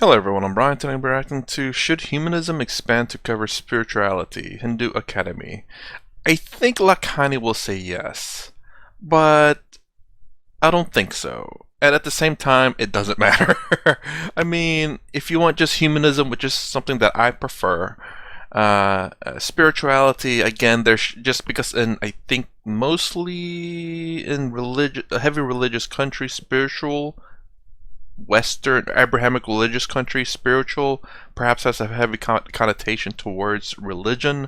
Hello everyone, I'm Brian. Today we're reacting to Should Humanism Expand to Cover Spirituality? HinduAcademy. I think Lakhani will say yes, but I don't think so. And at the same time, it doesn't matter. I mean, if you want just humanism, which is something that I prefer, spirituality, again, there's just because in, I think, mostly in heavy religious countries, spiritual Western Abrahamic religious country, spiritual perhaps has a heavy connotation towards religion,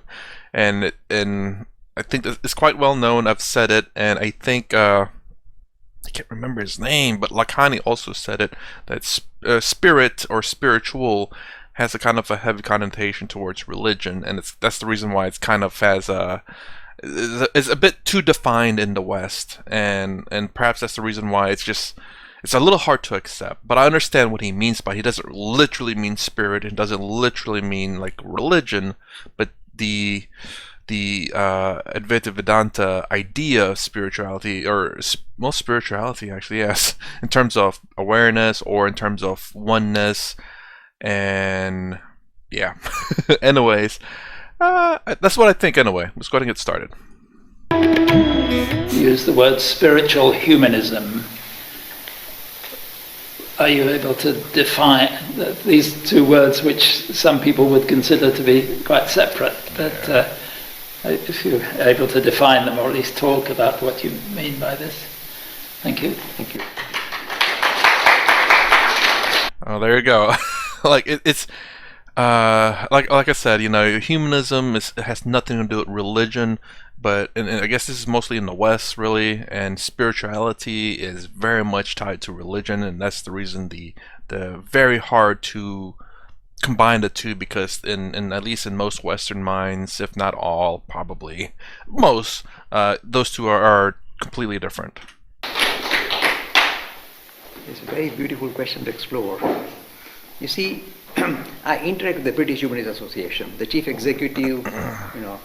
and I think it's quite well known. I've said it, and I think I can't remember his name, but Lakhani also said it that spirit or spiritual has a kind of a heavy connotation towards religion, and that's the reason why it's kind of has a is a bit too defined in the West, and perhaps that's the reason why it's a little hard to accept. But I understand what he means by he doesn't literally mean spirit, and doesn't literally mean like religion, but the Advaita Vedanta idea of spirituality, or most spirituality actually, yes, in terms of awareness or in terms of oneness, and yeah. Anyways, that's what I think. Anyway, let's go ahead and get started. Use the word spiritual humanism. Are you able to define these two words, which some people would consider to be quite separate, but if you're able to define them, or at least talk about what you mean by this? Thank you. Thank you. Oh, there you go. Like it's like I said, you know, humanism has nothing to do with religion, but and I guess this is mostly in the West, really, and spirituality is very much tied to religion, and that's the reason the very hard to combine the two, because in at least in most Western minds, if not all, probably most, those two are completely different. It's a very beautiful question to explore. You see, I interact with the British Humanist Association. The chief executive,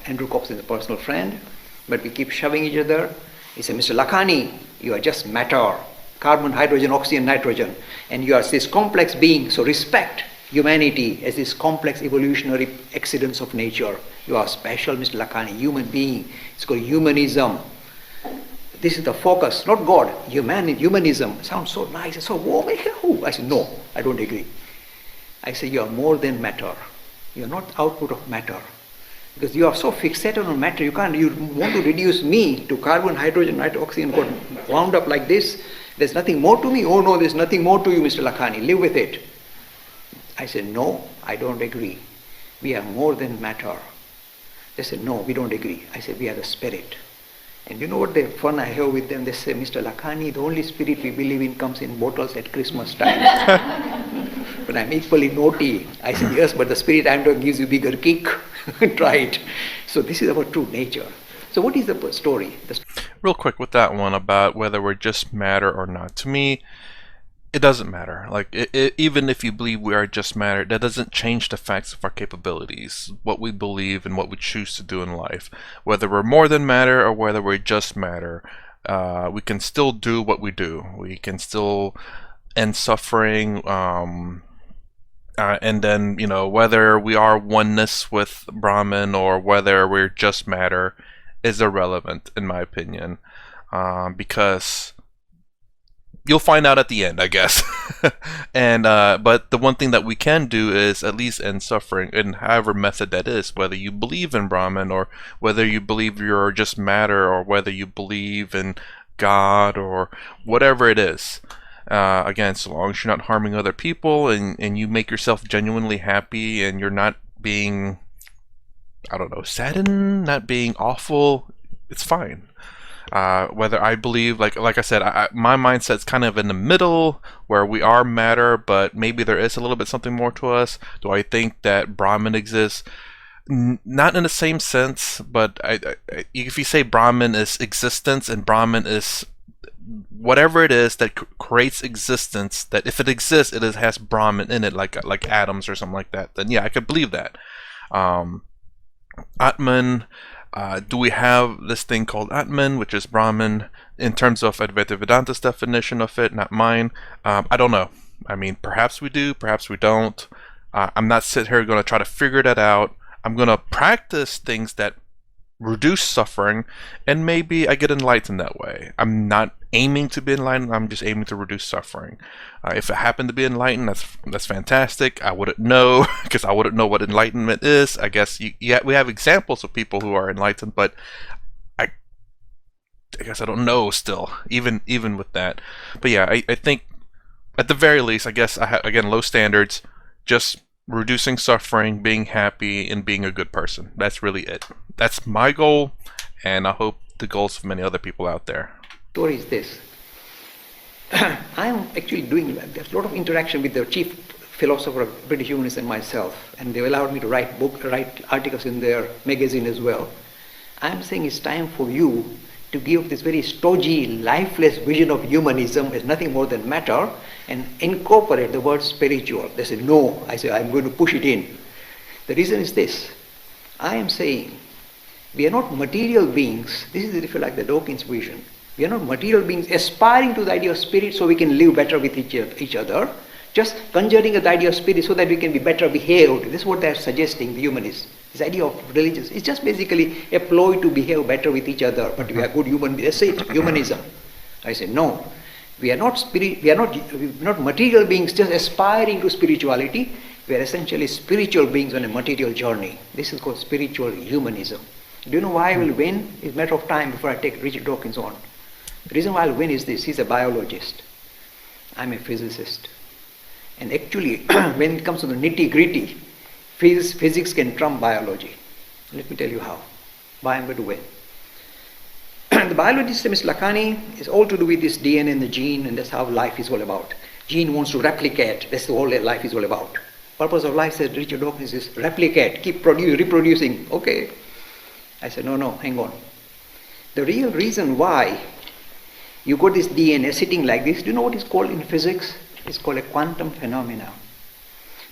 Andrew Cox is a personal friend, but we keep shoving each other. He said, Mr. Lakhani, you are just matter, carbon, hydrogen, oxygen, nitrogen, and you are this complex being, so respect humanity as this complex evolutionary accidents of nature. You are special, Mr. Lakhani, human being. It's called humanism. This is the focus, not God. Humanism sounds so nice, so warm. I said, no, I don't agree. I say, you are more than matter. You are not output of matter. Because you are so fixated on matter, you want to reduce me to carbon, hydrogen, oxygen, wound up like this. There's nothing more to me? Oh no, there's nothing more to you, Mr. Lakhani. Live with it. I said, no, I don't agree. We are more than matter. They said, no, we don't agree. I said, we are the spirit. And you know what the fun I have with them? They say, Mr. Lakhani, the only spirit we believe in comes in bottles at Christmas time. But I'm equally naughty. I said, yes, but the spirit I'm talking gives you bigger kick. Try it. So this is our true nature. So what is the story? Real quick with that one about whether we're just matter or not. To me, it doesn't matter. Like, even if you believe we are just matter, that doesn't change the facts of our capabilities, what we believe and what we choose to do in life. Whether we're more than matter or whether we're just matter, we can still do what we do. We can still end suffering, and then, you know, whether we are oneness with Brahman or whether we're just matter is irrelevant, in my opinion, because you'll find out at the end, I guess. And but the one thing that we can do is at least end suffering in however method that is, whether you believe in Brahman or whether you believe you're just matter or whether you believe in God or whatever it is. Again, so long as you're not harming other people and you make yourself genuinely happy and you're not being, I don't know, saddened, not being awful, it's fine. Whether I believe, like I said, my mindset's kind of in the middle, where we are matter, but maybe there is a little bit something more to us. Do I think that Brahman exists? Not in the same sense, but if you say Brahman is existence and Brahman is whatever it is that creates existence, that if it exists, it has Brahman in it, like atoms or something like that, then yeah, I could believe that. Atman, do we have this thing called Atman, which is Brahman, in terms of Advaita Vedanta's definition of it, not mine? I don't know. I mean, perhaps we do, perhaps we don't. I'm not sitting here going to try to figure that out. I'm going to practice things that reduce suffering, and maybe I get enlightened that way. I'm not aiming to be enlightened. I'm just aiming to reduce suffering. If I happen to be enlightened, that's fantastic. I wouldn't know because I wouldn't know what enlightenment is. I guess we have examples of people who are enlightened, but I guess I don't know still, even with that. But yeah, I think at the very least, I guess again, low standards, just reducing suffering, being happy, and being a good person. That's really it. That's my goal, and I hope the goals of many other people out there. Story is this. I'm actually there's a lot of interaction with the chief philosopher of British Humanism and myself, and they allowed me to write articles in their magazine as well. I'm saying it's time for you to give this very stodgy, lifeless vision of humanism as nothing more than matter and incorporate the word spiritual. They say, no. I say, I'm going to push it in. The reason is this. I am saying we are not material beings. This is, if you like, the Dawkins vision. We are not material beings aspiring to the idea of spirit so we can live better with each other, just conjuring the idea of spirit so that we can be better behaved. This is what they are suggesting, the humanists. This idea of religious is just basically a ploy to behave better with each other, but we are good human beings. They say humanism. I say no. We are not material beings just aspiring to spirituality. We are essentially spiritual beings on a material journey. This is called spiritual humanism. Do you know why I will win? It's a matter of time before I take Richard Dawkins on. The reason why I'll win is this. He's a biologist. I'm a physicist. And actually, when it comes to the nitty-gritty, physics can trump biology. Let me tell you how. Why I'm going to win. The biology system, Mr. Lakhani, is all to do with this DNA and the gene, and that's how life is all about. Gene wants to replicate. That's all that life is all about. Purpose of life, says Richard Dawkins, is replicate, keep reproducing. Okay. I said, no, hang on. The real reason why you got this DNA sitting like this, do you know what it's called in physics? It's called a quantum phenomena.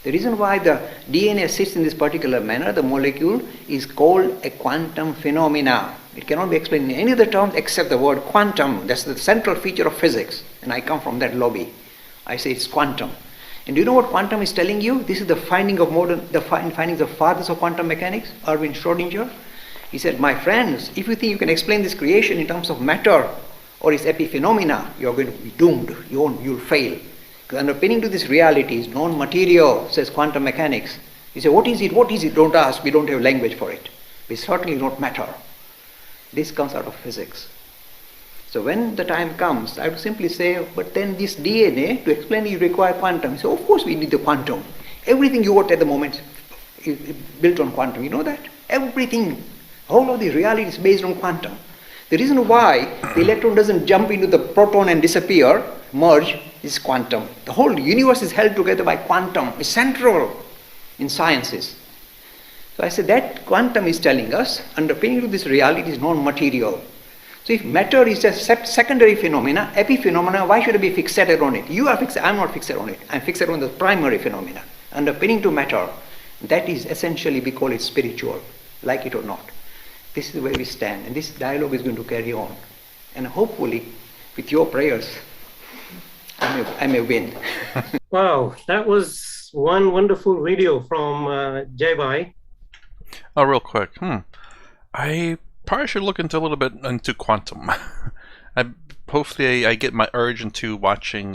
The reason why the DNA sits in this particular manner, the molecule, is called a quantum phenomena. It cannot be explained in any other terms except the word quantum. That's the central feature of physics. And I come from that lobby. I say it's quantum. And do you know what quantum is telling you? This is the findings of fathers of quantum mechanics, Erwin Schrödinger. He said, my friends, if you think you can explain this creation in terms of matter or its epiphenomena, you're going to be doomed. You'll fail. The underpinning to this reality is non-material, says quantum mechanics. You say, what is it? What is it? Don't ask. We don't have language for it. It's certainly not matter. This comes out of physics. So when the time comes, I would simply say, but then this DNA, to explain it, you require quantum. So of course we need the quantum. Everything you got at the moment is built on quantum. You know that? Everything, all of the reality is based on quantum. The reason why the electron doesn't jump into the proton and disappear, merge, is quantum. The whole universe is held together by quantum. It's central in sciences. So I said that quantum is telling us underpinning to this reality is non-material. So if matter is just secondary phenomena, epiphenomena, why should I be fixated on it? You are fixated. I'm not fixated on it. I'm fixated on the primary phenomena. Underpinning to matter, that is essentially, we call it spiritual, like it or not. This is where we stand, and this dialogue is going to carry on. And hopefully, with your prayers, I may win. Wow, that was one wonderful video from Jai Bhai. Oh, real quick. I probably should look into a little bit into quantum. Hopefully I get my urge into watching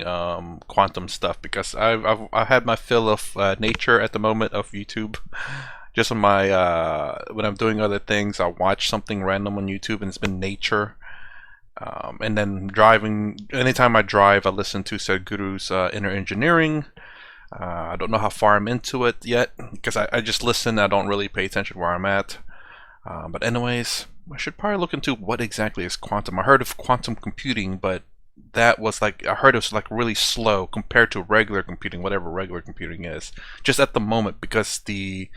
quantum stuff, because I've had my fill of nature at the moment of YouTube. Just on my when I'm doing other things, I'll watch something random on YouTube, and it's been nature. And then driving, anytime I drive, I listen to Sadhguru's Inner Engineering. I don't know how far I'm into it yet, because I just listen. I don't really pay attention where I'm at. But anyways, I should probably look into what exactly is quantum. I heard of quantum computing, but that was like, I heard it was like really slow compared to regular computing, whatever regular computing is. Just at the moment, because the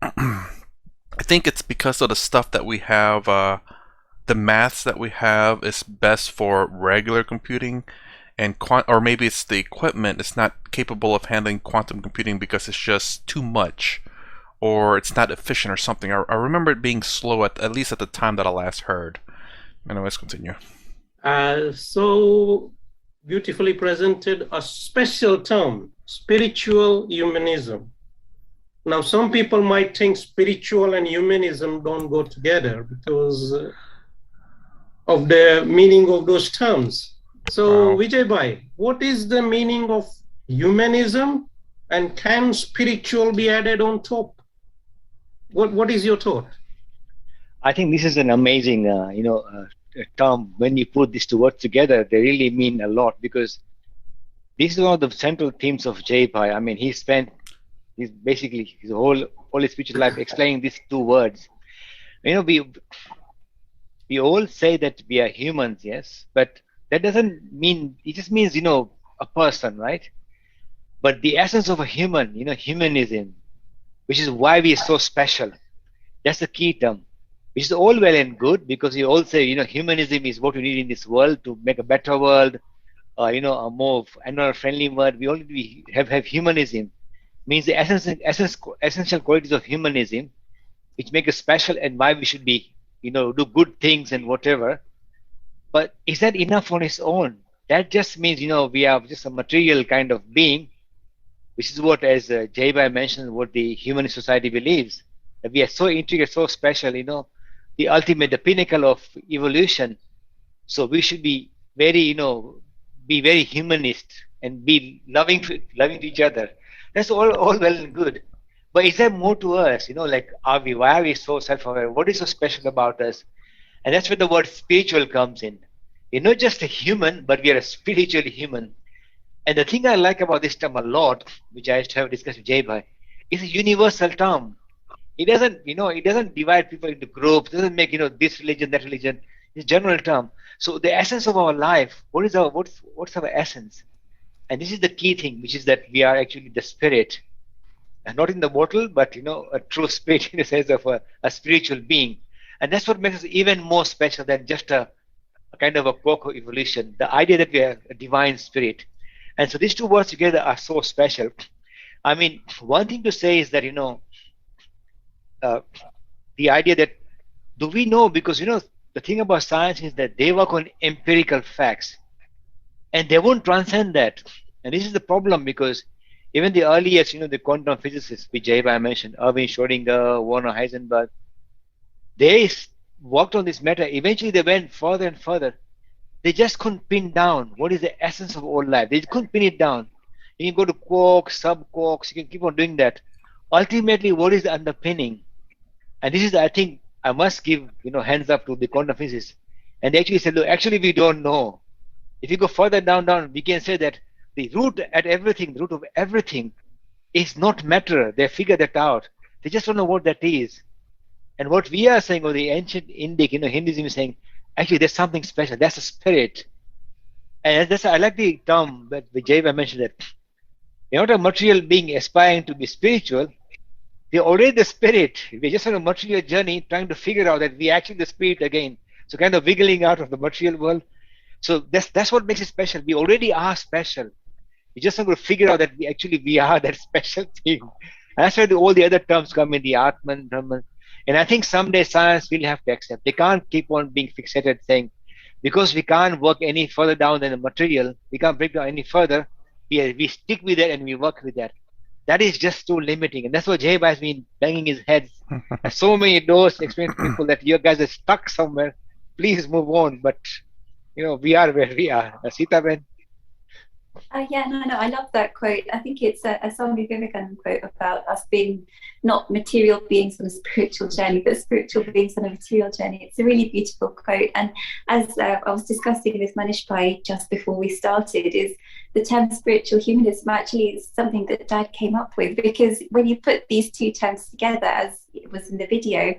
I think it's because of the stuff that we have, the maths that we have is best for regular computing, and or maybe it's the equipment is not capable of handling quantum computing because it's just too much, or it's not efficient or something. I remember it being slow at least at the time that I last heard. Anyways, continue. So beautifully presented a special term, spiritual humanism. Now, some people might think spiritual and humanism don't go together because of the meaning of those terms. So, Wow. Vijay Bhai, what is the meaning of humanism, and can spiritual be added on top? What is your thought? I think this is an amazing, term. When you put these two words together, they really mean a lot, because this is one of the central themes of Jay Bhai. I mean, he spent basically his whole his spiritual life explaining these two words. You know, we all say that we are humans, yes, but that doesn't mean, it just means, a person, right? But the essence of a human, humanism, which is why we are so special. That's the key term, which is all well and good, because you all say, humanism is what we need in this world to make a better world, a more friendly world. We only have humanism, means the essential qualities of humanism, which make us special and why we should be, do good things and whatever. But is that enough on its own? That just means, we are just a material kind of being, which is what, as Jay Bhai mentioned, what the humanist society believes, that we are so intricate, so special, the ultimate, the pinnacle of evolution. So we should be very, be very humanist and be loving to each other. That's all well and good. But is there more to us? Like, why are we so self-aware? What is so special about us? And that's where the word spiritual comes in. We're not just a human, but we are a spiritual human. And the thing I like about this term a lot, which I have discussed with Jay Bhai, is a universal term. It doesn't divide people into groups, doesn't make, this religion, that religion. It's a general term. So the essence of our life, what's our essence? And this is the key thing, which is that we are actually the spirit. And not in the bottle, but a true spirit in the sense of a spiritual being. And that's what makes us even more special than just a kind of a cocoa evolution. The idea that we are a divine spirit. And so these two words together are so special. I mean, one thing to say is that, the idea that, do we know? Because, the thing about science is that they work on empirical facts and they won't transcend that. And this is the problem, because even the earliest, the quantum physicists, which Jay Bhai mentioned, Erwin Schrödinger, Werner Heisenberg, they worked on this matter. Eventually, they went further and further. They just couldn't pin down what is the essence of all life. They couldn't pin it down. You can go to quarks, sub-quarks, you can keep on doing that. Ultimately, what is the underpinning? And this is, I think, I must give, hands up to the quantum physicists. And they actually said, look, actually, we don't know. If you go further down, we can say that the root of everything is not matter. They figured that out. They just don't know what that is. And what we are saying, or the ancient Indic, Hinduism is saying, actually, there's something special. That's a spirit. And that's, I like the term that Vijay mentioned, that you're not a material being aspiring to be spiritual. We're already the spirit. We're just on a material journey trying to figure out that we're actually the spirit again. So kind of wiggling out of the material world. So that's what makes it special. We already are special. We just have to figure out that we are that special thing. And that's where all the other terms come in, the Atman, Brahman. And I think someday science will have to accept. They can't keep on being fixated saying, because we can't work any further down than the material, we can't break down any further, we stick with that and we work with that. That is just too limiting. And that's what Jay has been banging his head at so many doors, explaining to people that you guys are stuck somewhere. Please move on. But, we are where we are. Sita Ben. No, I love that quote. I think it's a Swami Vivekananda quote about us being not material beings on a spiritual journey, but spiritual beings on a material journey. It's a really beautiful quote. And as I was discussing with Manish Bhai just before we started, is the term spiritual humanism actually is something that Dad came up with, because when you put these two terms together, as it was in the video,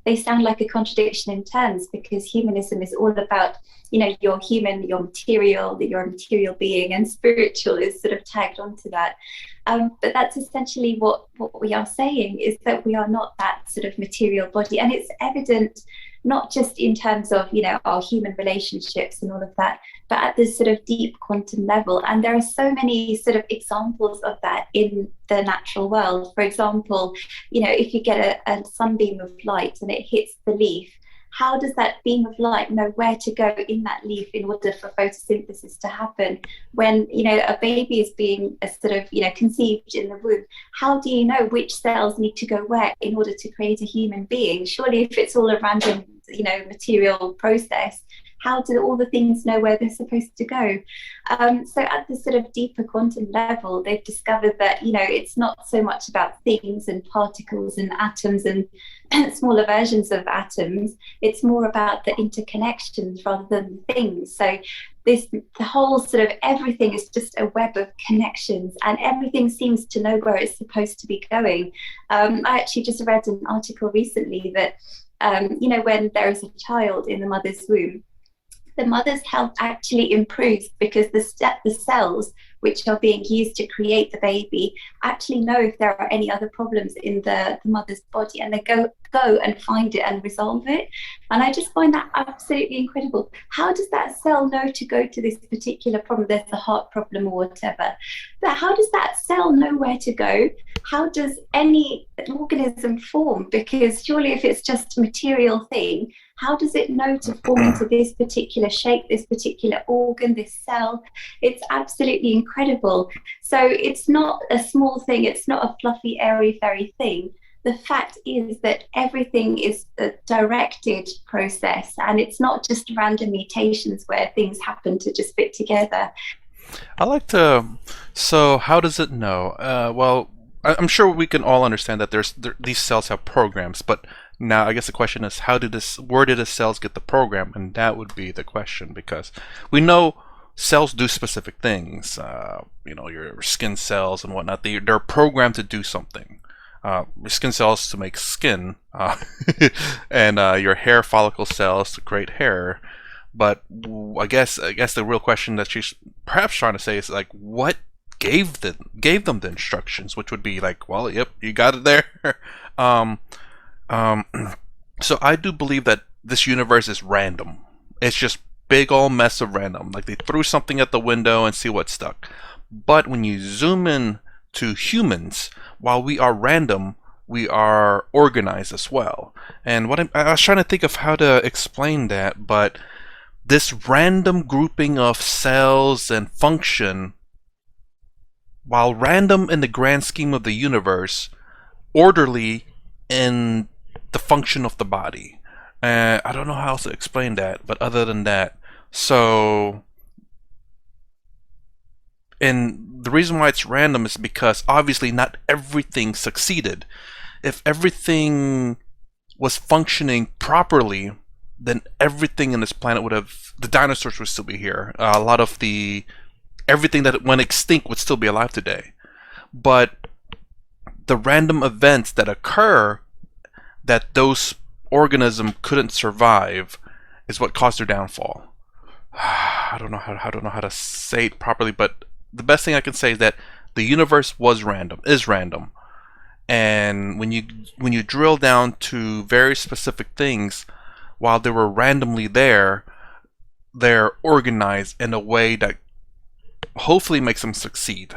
they sound like a contradiction in terms, because humanism is all about, you're human, you're material, that you're a material being, and spiritual is sort of tagged onto that. But that's essentially what we are saying, is that we are not that sort of material body. And it's evident not just in terms of, our human relationships and all of that, but at this sort of deep quantum level. And there are so many sort of examples of that in the natural world. For example, if you get a sunbeam of light and it hits the leaf, how does that beam of light know where to go in that leaf in order for photosynthesis to happen? When, you know, a baby is being sort of, you know, conceived in the womb, how do you know which cells need to go where in order to create a human being? Surely if it's all a random, you know, material process, how do all the things know where they're supposed to go? So at the sort of deeper quantum level, they've discovered that, you know, it's not so much about things and particles and atoms and smaller versions of atoms. It's more about the interconnections rather than things. So the whole sort of everything is just a web of connections, and everything seems to know where it's supposed to be going. I actually just read an article recently that, you know, when there is a child in the mother's womb, the mother's health actually improves because the cells which are being used to create the baby actually know if there are any other problems in the mother's body, and they go and find it and resolve it. And I just find that absolutely incredible. How does that cell know to go to this particular problem? There's a heart problem or whatever. But how does that cell know where to go? How does any organism form? Because surely if it's just a material thing, how does it know to form into this particular shape, this particular organ, this cell? It's absolutely incredible. So it's not a small thing. It's not a fluffy, airy-fairy thing. The fact is that everything is a directed process, and it's not just random mutations where things happen to just fit together. I like to. So, how does it know? Well, I'm sure we can all understand that these cells have programs, but now I guess the question is, where did the cells get the program? And that would be the question, because we know cells do specific things. You know, your skin cells and whatnot. They're programmed to do something. Your skin cells to make skin, and your hair follicle cells to create hair. But I guess the real question that she's perhaps trying to say is, like, what gave them the instructions, which would be like, well, yep, you got it there. So I do believe that this universe is random. It's just big old mess of random. Like, they threw something at the window and see what stuck. But when you zoom in to humans, while we are random, we are organized as well. And I was trying to think of how to explain that, but this random grouping of cells and function, while random in the grand scheme of the universe, orderly in the function of the body. I don't know how else to explain that, but other than that, so, and the reason why it's random is because obviously not everything succeeded. If everything was functioning properly, then everything in this planet the dinosaurs would still be here. A lot of everything that went extinct would still be alive today. But the random events that occur that those organisms couldn't survive is what caused their downfall. I don't know how to say it properly, but the best thing I can say is that the universe is random. And when you drill down to very specific things, while they were randomly there, they're organized in a way that hopefully makes them succeed.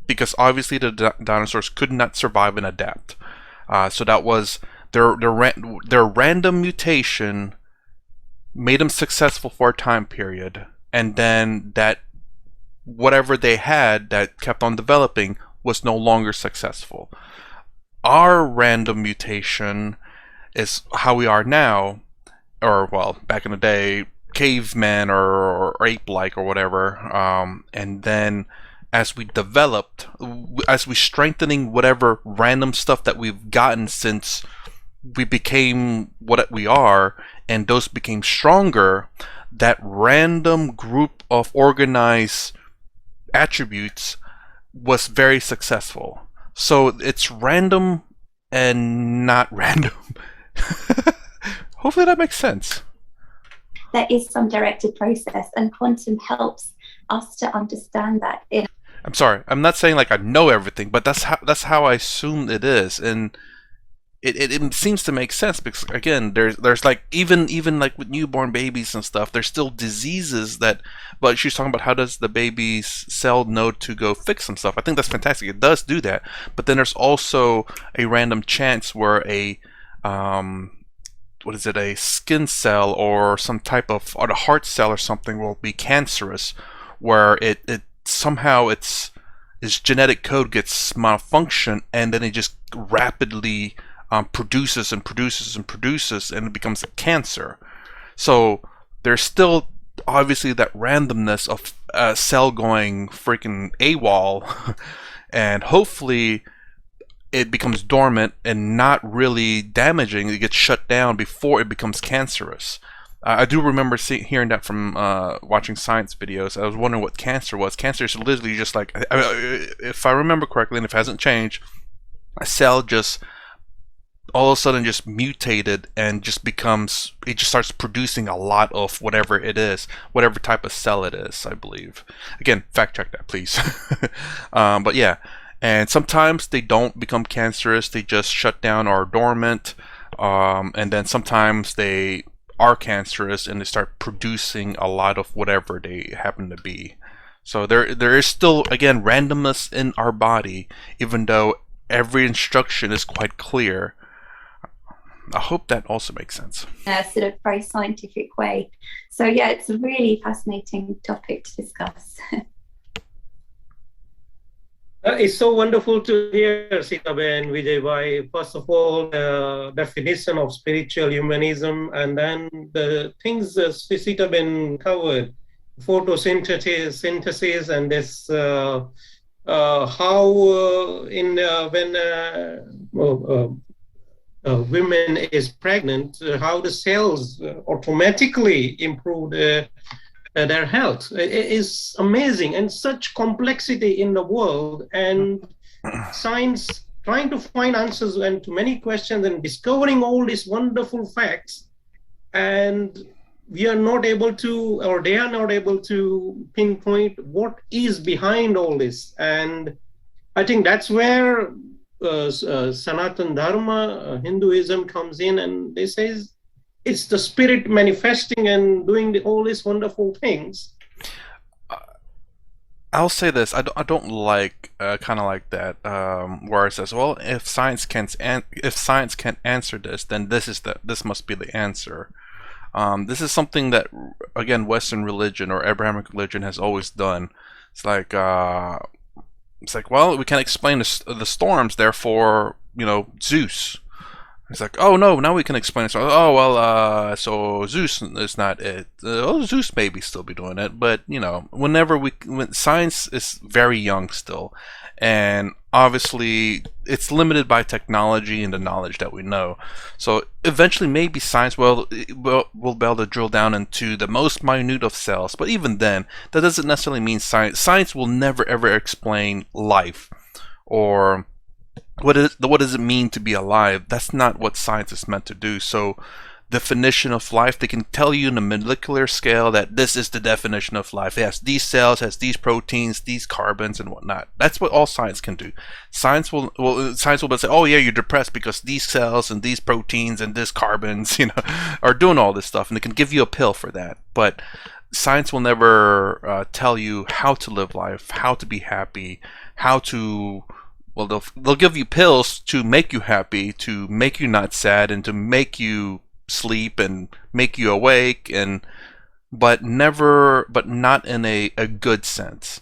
Because obviously the dinosaurs could not survive and adapt. So that was their random mutation made them successful for a time period, and then that whatever they had that kept on developing was no longer successful. Our random mutation is how we are now, or well, back in the day, caveman or ape-like or whatever, and then as we developed, as we strengthening whatever random stuff that we've gotten since we became what we are, and those became stronger, that random group of organized attributes was very successful. So it's random and not random. Hopefully that makes sense. There is some directed process, and quantum helps us to understand that. I'm sorry, I'm not saying like I know everything, but that's how I assume it is, and it seems to make sense because again, there's like even like with newborn babies and stuff, there's still diseases that. But she's talking about how does the baby's cell know to go fix some stuff. I think that's fantastic. It does do that, but then there's also a random chance where a what is it, a skin cell or some type of, or a heart cell or something will be cancerous, where it somehow its genetic code gets malfunction, and then it just rapidly produces and produces and produces, and it becomes a cancer. So there's still obviously that randomness of a cell going freaking AWOL, and hopefully it becomes dormant and not really damaging. It gets shut down before it becomes cancerous. I do remember hearing that from watching science videos. I was wondering what cancer was. Cancer is literally just like, if I remember correctly, and if it hasn't changed, a cell just all of a sudden just mutated and just becomes, it just starts producing a lot of whatever it is, whatever type of cell it is, I believe. Again, fact check that, please. But yeah, and sometimes they don't become cancerous, they just shut down or are dormant, and then sometimes they are cancerous and they start producing a lot of whatever they happen to be. So there is still, again, randomness in our body, even though every instruction is quite clear. I hope that also makes sense. Sort of very scientific way. So yeah, it's a really fascinating topic to discuss. It's so wonderful to hear, Sitabe and Vijay. First of all, the definition of spiritual humanism, and then the things Sitabe covered, photosynthesis, and this how when women is pregnant, how the cells automatically improve their health. It is amazing, and such complexity in the world, and science trying to find answers and to many questions and discovering all these wonderful facts, and we are not able to, or they are not able to pinpoint what is behind all this. And I think that's where Sanatan Dharma, Hinduism comes in, and they say it's the spirit manifesting and doing all these wonderful things. I'll say this: I don't like kind of like that, where it says, "Well, if science can't answer this, then this must be the answer." This is something that, again, Western religion or Abrahamic religion has always done. It's like, well, we can't explain the storms, therefore, Zeus. It's like, oh no, now we can explain it. So, oh well, so Zeus is not it. Zeus maybe still be doing it, but when science is very young still, and obviously it's limited by technology and the knowledge that we know. So eventually, maybe science will be able to drill down into the most minute of cells. But even then, that doesn't necessarily mean science. Science will never ever explain life, or what does it mean to be alive. That's not what science is meant to do. So definition of life, they can tell you in a molecular scale that this is the definition of life. It has these cells, has these proteins, these carbons, and whatnot. That's what all science can do. Science will say, oh yeah, you're depressed because these cells and these proteins and this carbons are doing all this stuff, and they can give you a pill for that. But science will never tell you how to live life, how to be happy, how to, well, they'll give you pills to make you happy, to make you not sad, and to make you sleep and make you awake, but not in a good sense.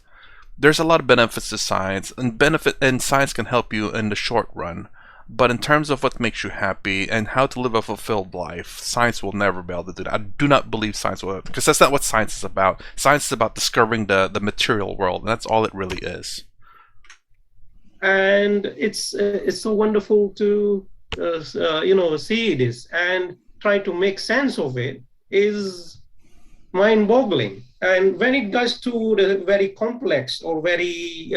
There's a lot of benefits to science, and science can help you in the short run. But in terms of what makes you happy and how to live a fulfilled life, science will never be able to do that. I do not believe science will, because that's not what science is about. Science is about discovering the material world, and that's all it really is. And it's so wonderful to see this and try to make sense of it is mind-boggling. And when it goes to the very complex or very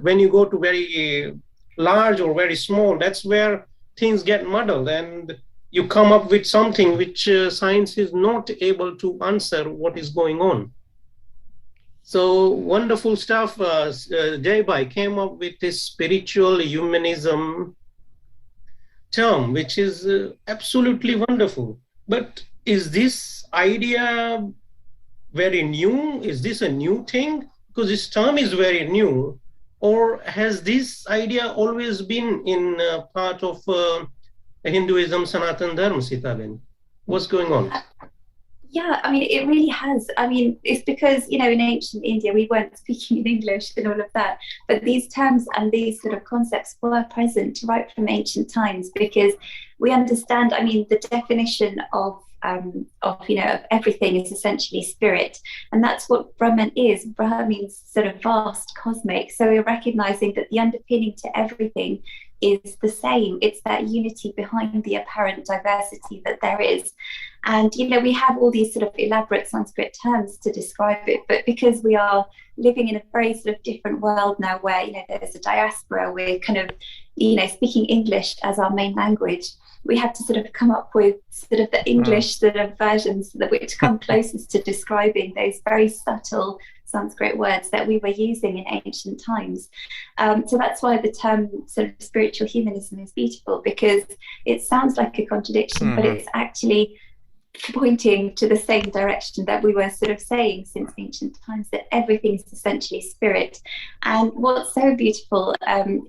when you go to very large or very small, that's where things get muddled, and you come up with something which science is not able to answer what is going on. So wonderful stuff. Jaybai came up with this spiritual humanism term, which is absolutely wonderful. But is this idea very new? Is this a new thing? Because this term is very new. Or has this idea always been in part of Hinduism, Sanatan Dharma, Sitaben? What's going on? Yeah, I mean, it really has. I mean, it's because, in ancient India, we weren't speaking in English and all of that. But these terms and these sort of concepts were present right from ancient times, because we understand, I mean, the definition of of everything is essentially spirit. And that's what Brahman is. Brahman means sort of vast, cosmic. So we're recognizing that the underpinning to everything is the same. It's that unity behind the apparent diversity that there is. And, we have all these sort of elaborate Sanskrit terms to describe it, but because we are living in a very sort of different world now where, there's a diaspora, we're kind of, speaking English as our main language, we have to sort of come up with sort of the English sort of versions which come closest to describing those very subtle Sanskrit words that we were using in ancient times. So that's why the term sort of spiritual humanism is beautiful, because it sounds like a contradiction, but it's actually pointing to the same direction that we were sort of saying since ancient times, that everything's essentially spirit. And what's so beautiful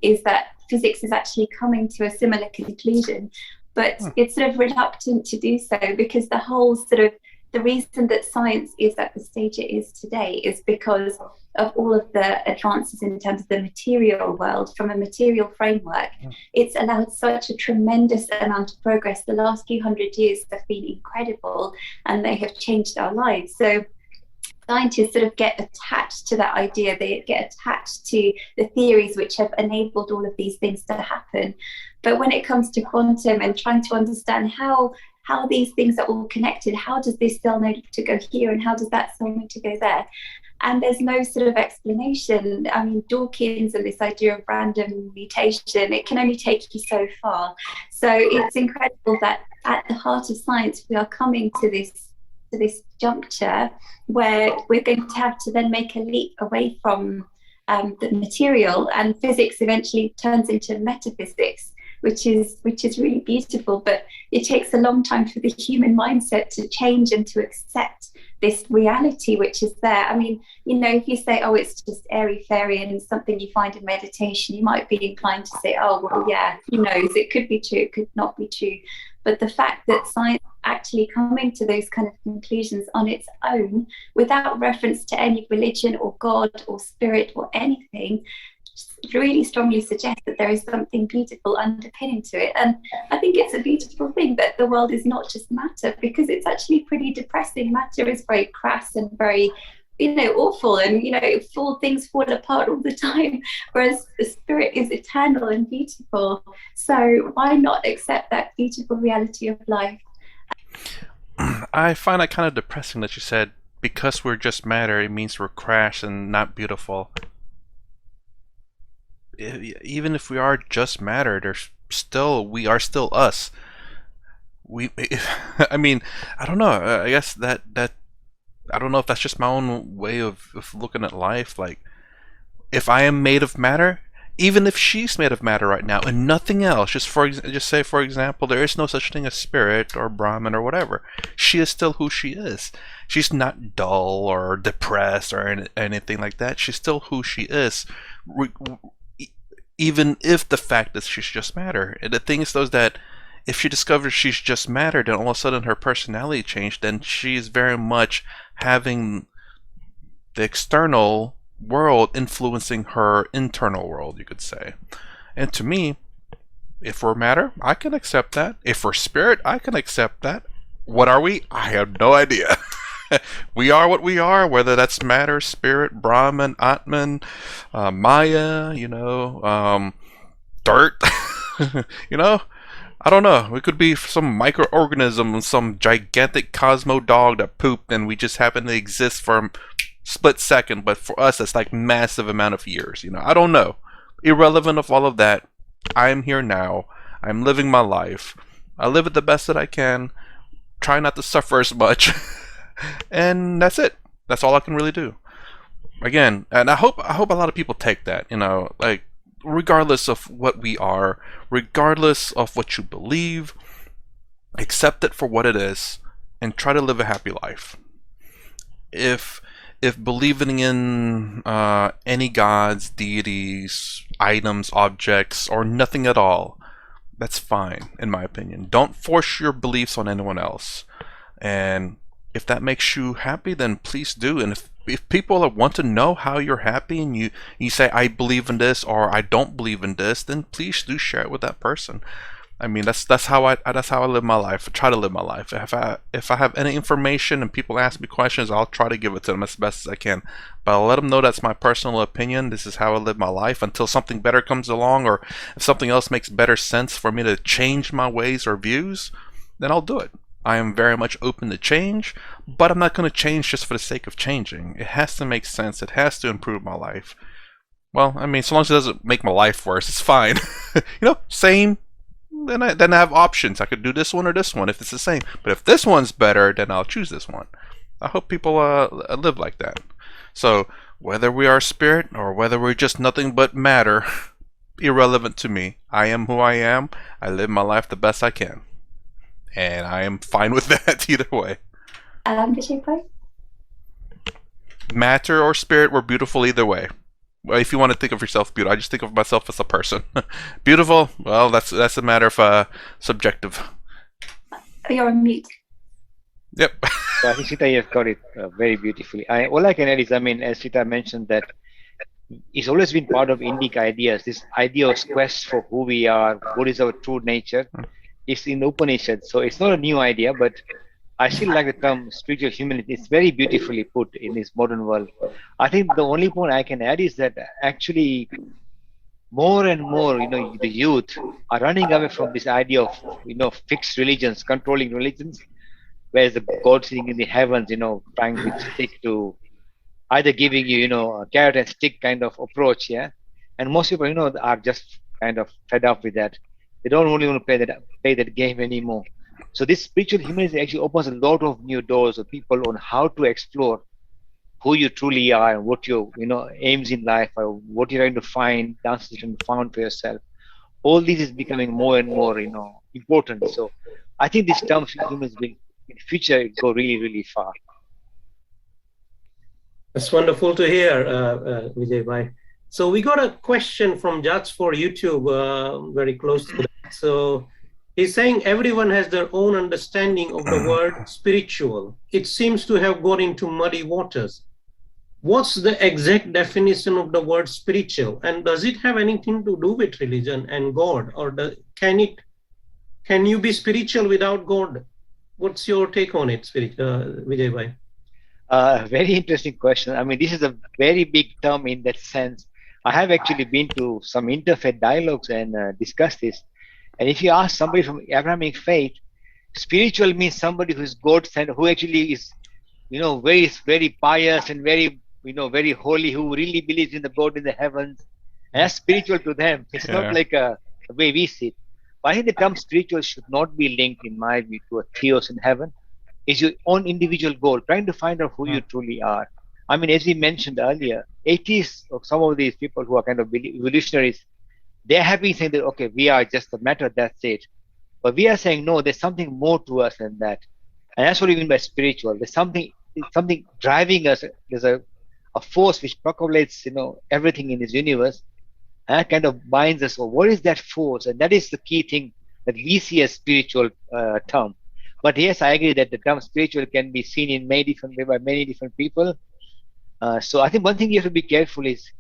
is that physics is actually coming to a similar conclusion, but it's sort of reluctant to do so, because the whole sort of the reason that science is at the stage it is today is because of all of the advances in terms of the material world. From a material framework, it's allowed such a tremendous amount of progress. The last few hundred years have been incredible, and they have changed our lives. So scientists sort of get attached to that idea. They get attached to the theories which have enabled all of these things to happen. But when it comes to quantum and trying to understand how these things are all connected, how does this cell need to go here and how does that cell need to go there? And there's no sort of explanation. I mean, Dawkins and this idea of random mutation, it can only take you so far. So it's incredible that at the heart of science, we are coming to this juncture where we're going to have to then make a leap away from the material, and physics eventually turns into metaphysics, which is really beautiful. But it takes a long time for the human mindset to change and to accept this reality which is there. I mean, if you say, oh, it's just airy-fairy and something you find in meditation, you might be inclined to say, oh, well, yeah, who knows, it could be true, it could not be true. But the fact that science actually coming to those kind of conclusions on its own, without reference to any religion or God or spirit or anything, really strongly suggests that there is something beautiful underpinning to it. And I think it's a beautiful thing that the world is not just matter, because it's actually pretty depressing. Matter is very crass and very awful, and things fall apart all the time, whereas the spirit is eternal and beautiful. So why not accept that beautiful reality of life? I find it kind of depressing that you said because we're just matter, it means we're crass and not beautiful. Even if we are just matter, we are still us. I mean, I don't know. I guess that I don't know if that's just my own way of looking at life. Like, if I am made of matter, even if she's made of matter right now and nothing else, just say for example, there is no such thing as spirit or Brahman or whatever. She is still who she is. She's not dull or depressed or anything like that. She's still who she is. Even if the fact that she's just matter. And the thing is, though, is that if she discovers she's just matter, then all of a sudden her personality changed, then she's very much having the external world influencing her internal world, you could say. And to me, if we're matter, I can accept that. If we're spirit, I can accept that. What are we? I have no idea. We are what we are, whether that's matter, spirit, Brahman, Atman, Maya, dirt, I don't know. We could be some microorganism, some gigantic cosmo dog that pooped and we just happen to exist for a split second, but for us that's like massive amount of years, I don't know. Irrelevant of all of that, I am here now. I'm living my life. I live it the best that I can. Try not to suffer as much. And that's it. That's all I can really do. Again, and I hope a lot of people take that, like, regardless of what we are, regardless of what you believe, accept it for what it is and try to live a happy life. If believing in any gods, deities, items, objects, or nothing at all that's fine, in my opinion. Don't force your beliefs on anyone else. And if that makes you happy, then please do. And if people want to know how you're happy and you say, I believe in this or I don't believe in this, then please do share it with that person. I mean, that's how I live my life. I try to live my life. If I have any information and people ask me questions, I'll try to give it to them as best as I can. But I'll let them know that's my personal opinion. This is how I live my life until something better comes along, or if something else makes better sense for me to change my ways or views, then I'll do it. I am very much open to change, but I'm not going to change just for the sake of changing. It has to make sense. It has to improve my life. Well, I mean, so long as it doesn't make my life worse, it's fine. Same. Then I have options. I could do this one or this one if it's the same. But if this one's better, then I'll choose this one. I hope people live like that. So whether we are spirit or whether we're just nothing but matter, irrelevant to me. I am who I am. I live my life the best I can. And I am fine with that either way. Matter or spirit, we're beautiful either way. Well, if you want to think of yourself beautiful, I just think of myself as a person. Beautiful, well, that's a matter of subjective. You're on mute. Yep. So I think Sita, you have got it very beautifully. All I can add is, I mean, as Sita mentioned, that it's always been part of Indic ideas. This idea of quest for who we are, what is our true nature, is in Upanishads. So it's not a new idea, but I still like the term spiritual humanity. It's very beautifully put in this modern world. I think the only point I can add is that actually more and more, the youth are running away from this idea of, fixed religions, controlling religions, whereas the God sitting in the heavens, trying to stick to either giving you, a carrot and stick kind of approach, yeah. And most people, are just kind of fed up with that. They don't really want to play that game anymore. So this spiritual humanity actually opens a lot of new doors of people on how to explore who you truly are and what your aims in life are, what you're trying to find, answers you can find for yourself. All this is becoming more and more important. So I think this term humans will in future go really, really far. That's wonderful to hear, Vijay Bhai. So we got a question from Jats for YouTube, very close to that. So he's saying everyone has their own understanding of the word spiritual. It seems to have got into muddy waters. What's the exact definition of the word spiritual? And does it have anything to do with religion and God? Or can you be spiritual without God? What's your take on it, Vijay Bhai? Very interesting question. I mean, this is a very big term in that sense. I have actually been to some interfaith dialogues and discussed this. And if you ask somebody from Abrahamic faith, spiritual means somebody who is God-centered, who actually is, very, very pious and very, very holy, who really believes in the God in the heavens. And that's spiritual to them. It's not like the way we see it. But I think the term spiritual should not be linked, in my view, to a theos in heaven. It's your own individual goal, trying to find out who you truly are. I mean, as we mentioned earlier, atheists or some of these people who are kind of evolutionaries, they're happy saying that, okay, we are just a matter, that's it. But we are saying, no, there's something more to us than that. And that's what we mean by spiritual. There's something driving us. There's a force which percolates, everything in this universe. And that kind of binds us. Well, what is that force? And that is the key thing that we see as spiritual term. But yes, I agree that the term spiritual can be seen in many different ways by many different people. So I think one thing you have to be careful is,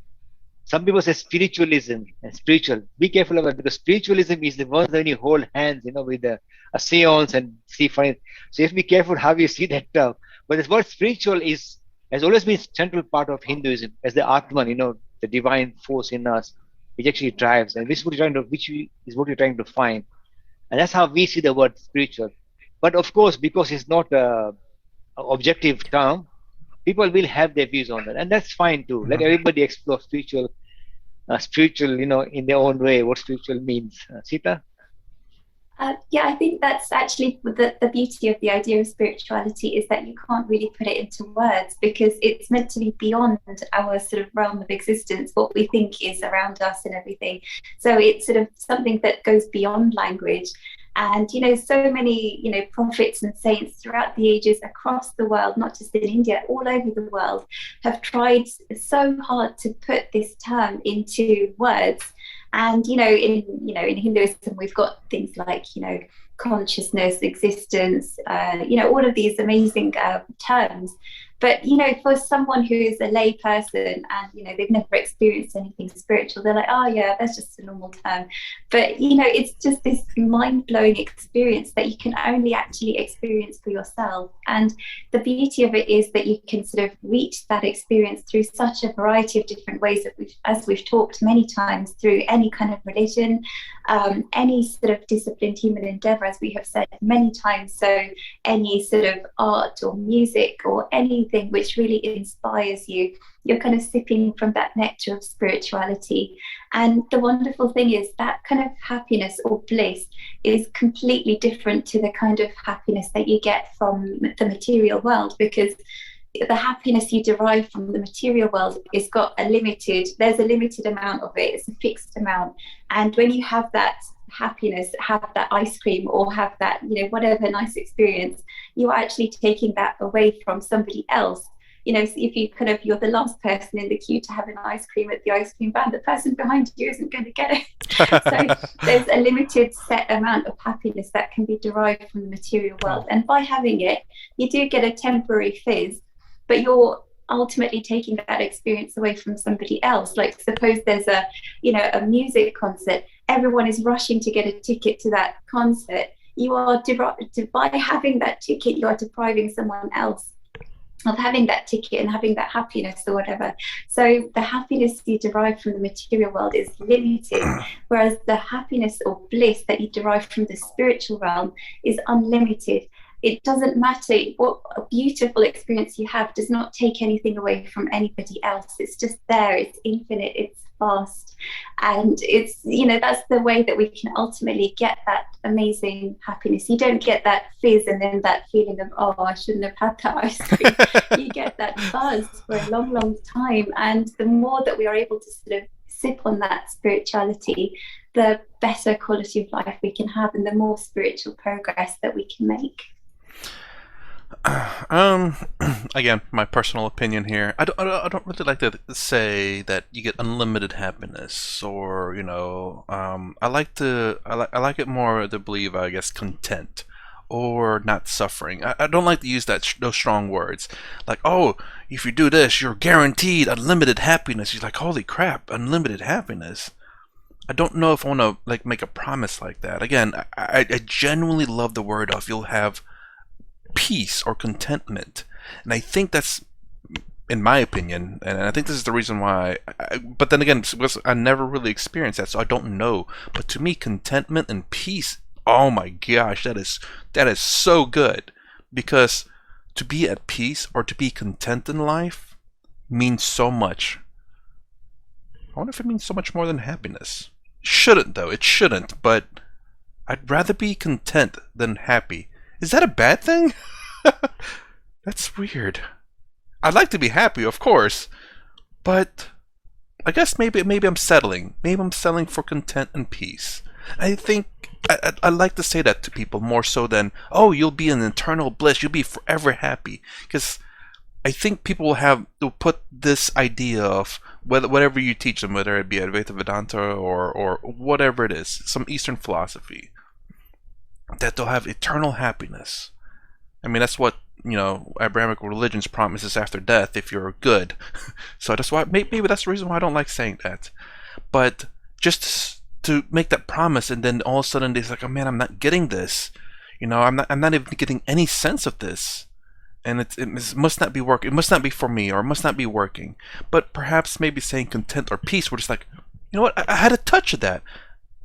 some people say spiritualism and spiritual. Be careful of it, because spiritualism is the ones when you hold hands, with a seance and see fine. So you have to be careful how you see that term. But the word spiritual has always been a central part of Hinduism as the Atman, the divine force in us, which actually drives, and this is what you're trying to find. And that's how we see the word spiritual. But of course, because it's not an objective term, people will have their views on that, and that's fine too. Let everybody explore spiritual, in their own way, what spiritual means. Sita? Yeah, I think that's actually the beauty of the idea of spirituality, is that you can't really put it into words, because it's meant to be beyond our sort of realm of existence, what we think is around us and everything. So it's sort of something that goes beyond language. And, so many, prophets and saints throughout the ages across the world, not just in India, all over the world, have tried so hard to put this term into words. And, in Hinduism, we've got things like, consciousness, existence, all of these amazing terms. But, for someone who is a lay person and, they've never experienced anything spiritual, they're like, oh, yeah, that's just a normal term. But, it's just this mind-blowing experience that you can only actually experience for yourself. And the beauty of it is that you can sort of reach that experience through such a variety of different ways, that as we've talked many times, through any kind of religion, any sort of disciplined human endeavor, as we have said many times. So any sort of art or music or anything which really inspires you, you're kind of sipping from that nectar of spirituality. And the wonderful thing is that kind of happiness or bliss is completely different to the kind of happiness that you get from the material world, because the happiness you derive from the material world there's a limited amount of it, it's a fixed amount. And when you have that happiness, have that ice cream or have that, whatever nice experience, you're actually taking that away from somebody else. So if you're the last person in the queue to have an ice cream at the ice cream van, the person behind you isn't going to get it. So there's a limited set amount of happiness that can be derived from the material world. And by having it, you do get a temporary fizz, but you're ultimately taking that experience away from somebody else. Like suppose there's a music concert, everyone is rushing to get a ticket to that concert. You are by having that ticket, you are depriving someone else of having that ticket and having that happiness or whatever. So the happiness you derive from the material world is limited, whereas the happiness or bliss that you derive from the spiritual realm is unlimited. It doesn't matter what a beautiful experience you have, does not take anything away from anybody else. It's just there, it's infinite, it's vast. And it's, that's the way that we can ultimately get that amazing happiness. You don't get that fizz and then that feeling of, oh, I shouldn't have had that ice cream. You get that buzz for a long, long time. And the more that we are able to sort of sip on that spirituality, the better quality of life we can have and the more spiritual progress that we can make. Again, my personal opinion here. I don't really like to say that you get unlimited happiness, or I like it more to believe, I guess, content or not suffering. I don't like to use those strong words, like, oh, if you do this, you're guaranteed unlimited happiness. You're like, holy crap, unlimited happiness. I don't know if I want to make a promise like that. Again, I genuinely love the word of you'll have peace or contentment, and I think that's, in my opinion, and I think this is the reason why but then again, I never really experienced that, so I don't know, but to me, contentment and peace, oh my gosh, that is so good, because to be at peace or to be content in life means so much. I wonder if it means so much more than happiness. Shouldn't, though. It shouldn't, but I'd rather be content than happy. Is that a bad thing? That's weird. I'd like to be happy, of course, but I guess maybe I'm settling. Maybe I'm settling for content and peace. I think I like to say that to people more so than, oh, you'll be in eternal bliss, you'll be forever happy, because I think people will put this idea of whatever you teach them, whether it be Advaita Vedanta or whatever it is, some Eastern philosophy, that they'll have eternal happiness. I mean, that's what, Abrahamic religions promises after death if you're good. So that's why, maybe that's the reason why I don't like saying that. But just to make that promise, and then all of a sudden they're like, oh man, I'm not getting this. I'm not even getting any sense of this. And it must not be working. It must not be for me, or it must not be working. But perhaps maybe saying content or peace, we're just like, you know what? I had a touch of that.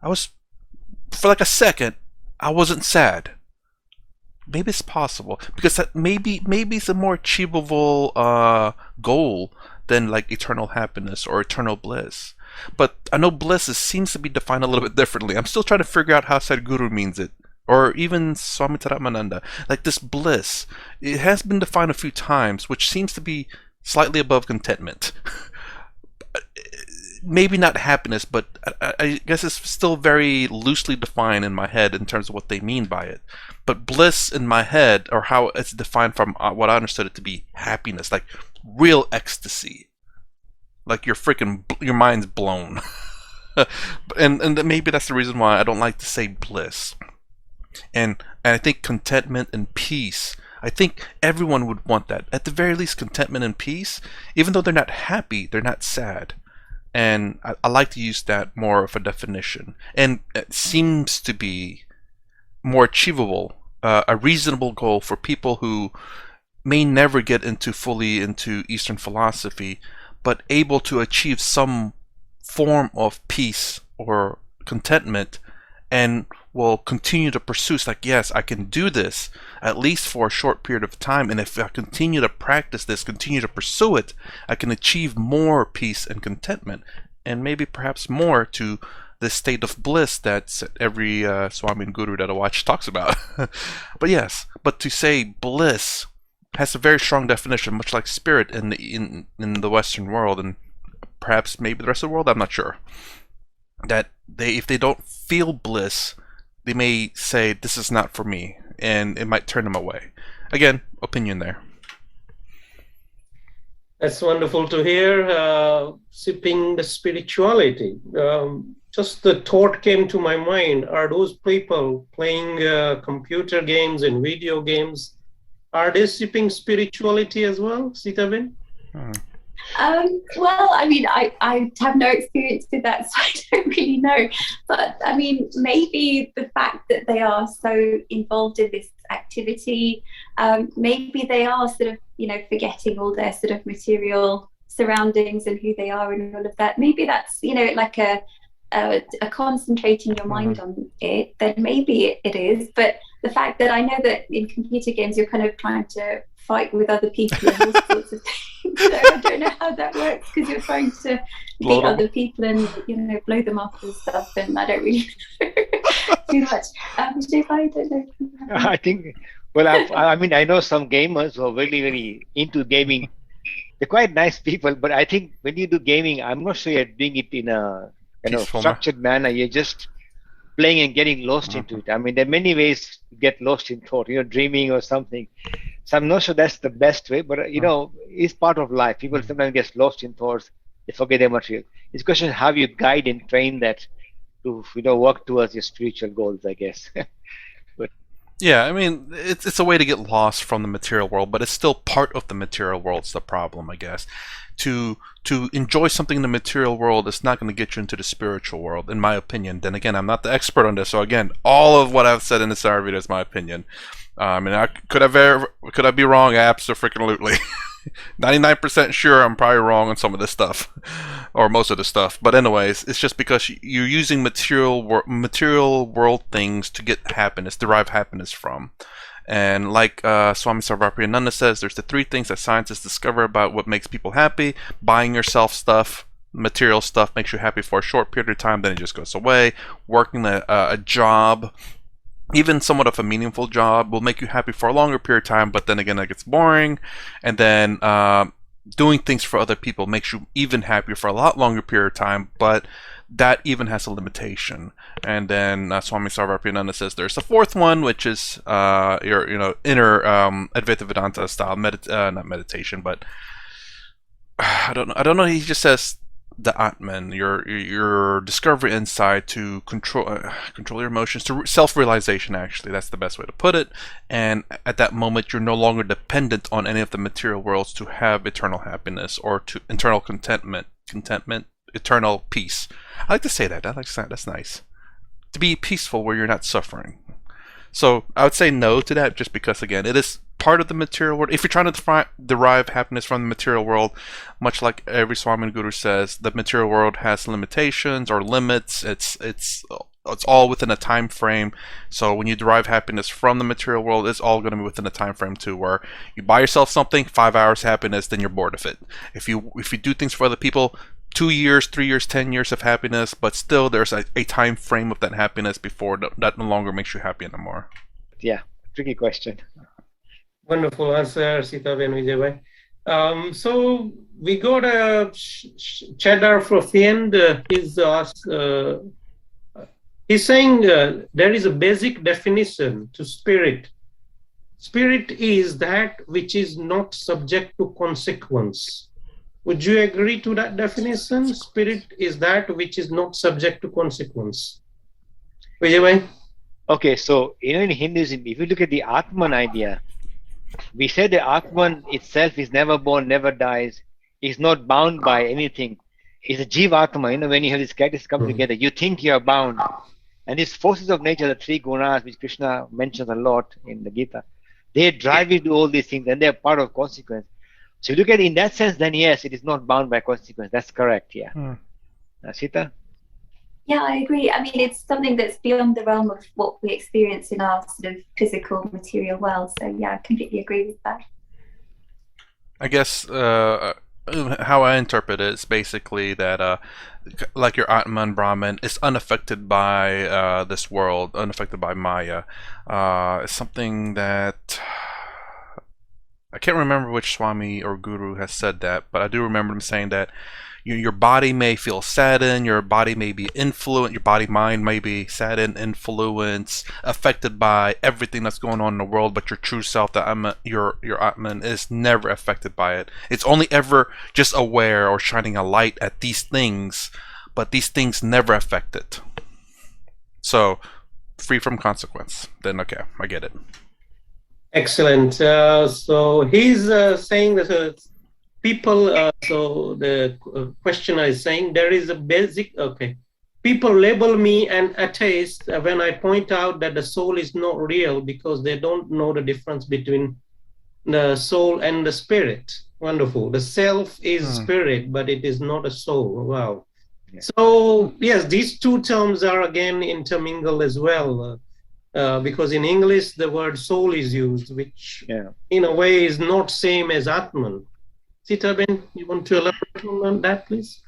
I was, for like a second, I wasn't sad. Maybe it's possible, because that maybe it's a more achievable goal than like eternal happiness or eternal bliss. But I know bliss seems to be defined a little bit differently. I'm still trying to figure out how Sadhguru means it, or even Swami Taramananda. Like this bliss, it has been defined a few times, which seems to be slightly above contentment. maybe not happiness, but I guess it's still very loosely defined in my head in terms of what they mean by it. But bliss in my head, or how it's defined from what I understood it to be, happiness, like real ecstasy, like your mind's blown. and maybe that's the reason why I don't like to say bliss. And I think contentment and peace, I think everyone would want that. At the very least, contentment and peace. Even though they're not happy, they're not sad. And I like to use that more of a definition. And it seems to be more achievable, a reasonable goal for people who may never get fully into Eastern philosophy, but able to achieve some form of peace or contentment, and will continue to pursue. It's like, yes, I can do this at least for a short period of time, and if I continue to practice this, continue to pursue it, I can achieve more peace and contentment, and maybe perhaps more to this state of bliss that every Swami and Guru that I watch talks about. But yes, but to say bliss has a very strong definition, much like spirit in the Western world, and perhaps maybe the rest of the world, I'm not sure. That if they don't feel bliss, they may say, this is not for me, and it might turn them away. Again, opinion there. That's wonderful to hear, sipping the spirituality. Just the thought came to my mind, are those people playing computer games and video games, are they sipping spirituality as well, Sitaben? Well, I mean, I have no experience with that, so I don't really know. But I mean, maybe the fact that they are so involved in this activity, maybe they are sort of, forgetting all their sort of material surroundings and who they are and all of that. Maybe that's, like a concentrating your mind on it, then maybe it is. But the fact that I know that in computer games you're kind of trying to fight with other people and all sorts of things, so I don't know how that works, because you're trying to beat other people and blow them up and stuff, and I don't really know too much. Shiv, I don't know. I think, well, I mean, I know some gamers who are very, very into gaming. They're quite nice people, but I think when you do gaming, I'm not sure you're doing it in a structured manner. You're just playing and getting lost into it. I mean, there are many ways to get lost in thought, dreaming or something. So I'm not sure that's the best way, but it's part of life. People sometimes get lost in thoughts, they forget their material. It's a question of how you guide and train that to work towards your spiritual goals, I guess. Yeah, I mean, it's a way to get lost from the material world, but it's still part of the material world. It's the problem, I guess. To enjoy something in the material world is not going to get you into the spiritual world, in my opinion. Then again, I'm not the expert on this, so again, all of what I've said in this video is my opinion. And could I be wrong? Absolutely. 99% sure I'm probably wrong on some of this stuff, or most of the stuff. But anyways, it's just because you're using material world things to get happiness, derive happiness from. And like Swami Sarvapriyananda says, there's the three things that scientists discover about what makes people happy. Buying yourself stuff, material stuff, makes you happy for a short period of time, then it just goes away. Working a job, even somewhat of a meaningful job, will make you happy for a longer period of time, but then again it gets boring. And then doing things for other people makes you even happier for a lot longer period of time, but that even has a limitation. And then Swami Sarvapriyananda says there's a fourth one, which is your inner Advaita Vedanta style not meditation, but I don't know. He just says the Atman, your discovery inside to control your emotions, to self-realization. Actually, that's the best way to put it. And at that moment, you're no longer dependent on any of the material worlds to have eternal happiness or to eternal contentment, eternal peace. I like to say that. That's nice. To be peaceful where you're not suffering. So I would say no to that, just because again, it is part of the material world. If you're trying to derive happiness from the material world, much like every Swami and Guru says, the material world has limitations or limits. It's all within a time frame. So when you derive happiness from the material world, it's all going to be within a time frame too, where you buy yourself something, 5 hours happiness, then you're bored of it. If you do things for other people, 2 years, 3 years, 10 years of happiness, but still there's a time frame of that happiness before that no longer makes you happy anymore. Yeah, tricky question. Wonderful answer, Sita Ben Vijay. So we got a Cheddar Frofiend. He's saying there is a basic definition to spirit. Spirit is that which is not subject to consequence. Would you agree to that definition? Spirit is that which is not subject to consequence. Vijay? Okay, so in Hinduism, if you look at the Atman idea, we said that Atman itself is never born, never dies, is not bound by anything. It's a Jivatma. When you have these characters come together, you think you are bound. And these forces of nature, the three gunas, which Krishna mentions a lot in the Gita, they drive you to all these things and they're part of consequence. So you look at it in that sense, then yes, it is not bound by consequence. That's correct, yeah. Sita? Yeah, I agree. I mean, it's something that's beyond the realm of what we experience in our sort of physical material world. So yeah, I completely agree with that. I guess how I interpret it is basically that like your Atman Brahman is unaffected by this world, unaffected by Maya. It's something that I can't remember which Swami or Guru has said that, but I do remember him saying that your body may feel saddened, your body may be influenced, your body mind may be saddened, influenced, affected by everything that's going on in the world, but your true self, your Atman, is never affected by it. It's only ever just aware or shining a light at these things, but these things never affect it. So, free from consequence. Then okay, I get it. Excellent. So he's saying that people, so the questioner is saying there is a basic, okay, people label me an atheist when I point out that the soul is not real because they don't know the difference between the soul and the spirit. Wonderful. The self is spirit, but it is not a soul. Wow. Yeah. So yes, these two terms are again intermingled as well. Because in English the word soul is used, which in a way is not same as Atman. Sita Ben, you want to elaborate on that, please?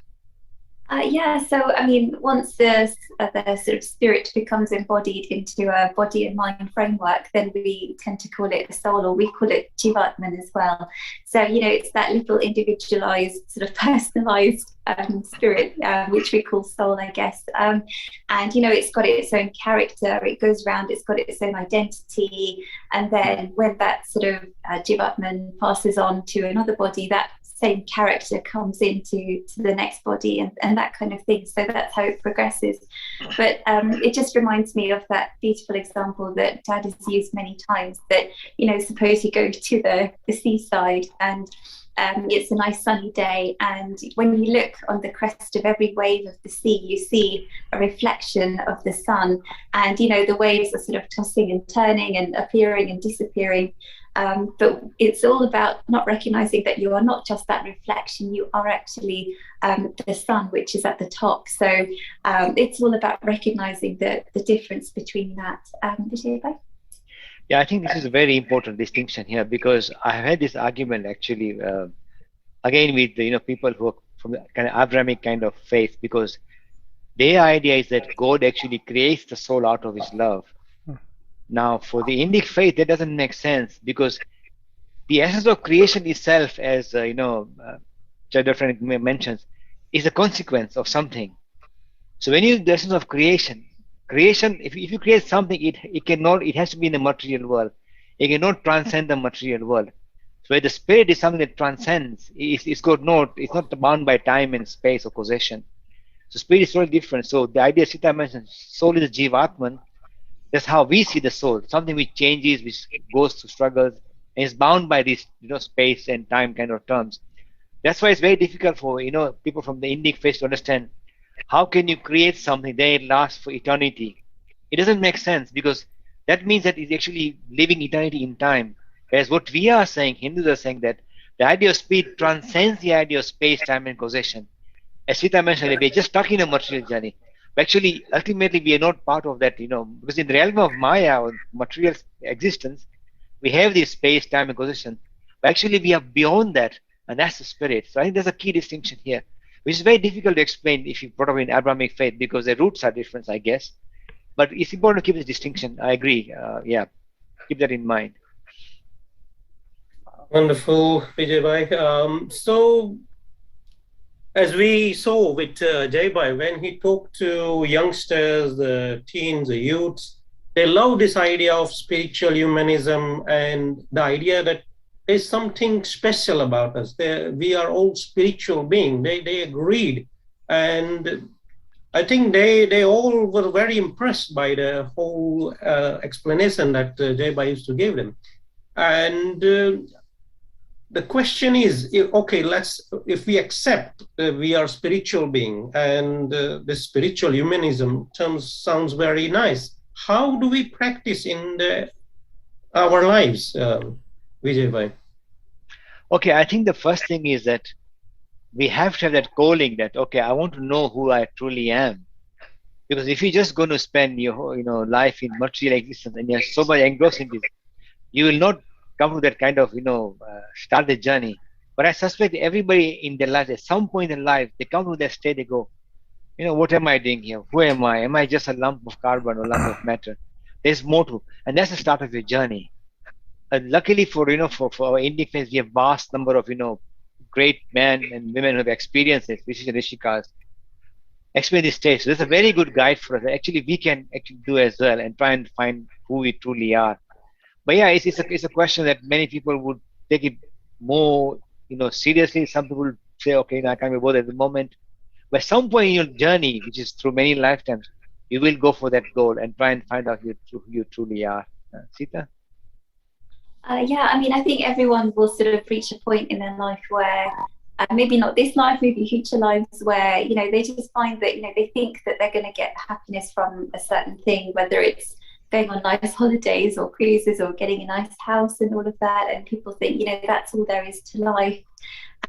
Yeah, so I mean, once the sort of spirit becomes embodied into a body and mind framework, then we tend to call it a soul, or we call it Jivatman as well. So, it's that little individualized, sort of personalized spirit, which we call soul, I guess. And, it's got its own character, it goes around, it's got its own identity. And then when that sort of Jivatman passes on to another body, that same character comes into the next body and that kind of thing. So that's how it progresses. But it just reminds me of that beautiful example that Dad has used many times, that, suppose you go to the seaside and it's a nice sunny day, and when you look on the crest of every wave of the sea, you see a reflection of the sun, and the waves are sort of tossing and turning and appearing and disappearing. But it's all about not recognizing that you are not just that reflection, you are actually the sun, which is at the top. So it's all about recognizing the difference between that. Vijay? Yeah, I think this is a very important distinction here, because I have had this argument actually, again with people who are from the kind of Abrahamic kind of faith, because their idea is that God actually creates the soul out of his love. Now, for the Indic faith, that doesn't make sense, because the essence of creation itself, as Chandra friend mentions, is a consequence of something. So when you the essence of creation, if you create something, it has to be in the material world. It cannot transcend the material world. So where the spirit is something that transcends, it's not bound by time and space or possession. So spirit is totally different. So the idea Sita mentioned, soul is Jivatman. That's how we see the soul, something which changes, which goes through struggles, and is bound by these, space and time kind of terms. That's why it's very difficult for, people from the Indic faith to understand how can you create something that lasts for eternity. It doesn't make sense, because that means that it's actually living eternity in time. Whereas what we are saying, Hindus are saying that the idea of spirit transcends the idea of space, time, and causation. As Sita mentioned, we're just stuck in a material journey. But actually, ultimately, we are not part of that, because in the realm of Maya or material existence, we have this space, time, and causation. But actually, we are beyond that, and that's the spirit. So I think there's a key distinction here, which is very difficult to explain if you brought up in Abrahamic faith, because the roots are different, I guess. But it's important to keep this distinction. I agree. Keep that in mind. Wonderful, Vijay Bhai. So, as we saw with Jay Bhai, when he talked to youngsters, the teens, the youths, they love this idea of spiritual humanism and the idea that there's something special about us. We are all spiritual beings. They agreed. And I think they all were very impressed by the whole explanation that Jay Bhai used to give them. And the question is, okay, if we accept we are spiritual being and the spiritual humanism terms sounds very nice, how do we practice in our lives, Vijay Bhai? Okay, I think the first thing is that we have to have that calling that, okay, I want to know who I truly am. Because if you're just going to spend your whole, life in material existence and you're so much engrossed in this, you will not come to that kind of, start the journey. But I suspect everybody in their life, at some point in life, they come to that state, they go, what am I doing here? Who am I? Am I just a lump of carbon or lump of matter? There's more to, and that's the start of your journey. Luckily for our Indian friends, we have vast number of, great men and women who have experienced this, Rishis and Rishikas, experience this stage. So that's a very good guide for us. Actually, we can actually do as well and try and find who we truly are. But yeah, it's a question that many people would take it more, seriously. Some people say, okay, I can't be bothered at the moment. But at some point in your journey, which is through many lifetimes, you will go for that goal and try and find out who you truly are. Sita? Yeah, I mean, I think everyone will sort of reach a point in their life where maybe not this life, maybe future lives, where they just find that they think that they're going to get happiness from a certain thing, whether it's going on nice holidays or cruises or getting a nice house and all of that, and people think that's all there is to life.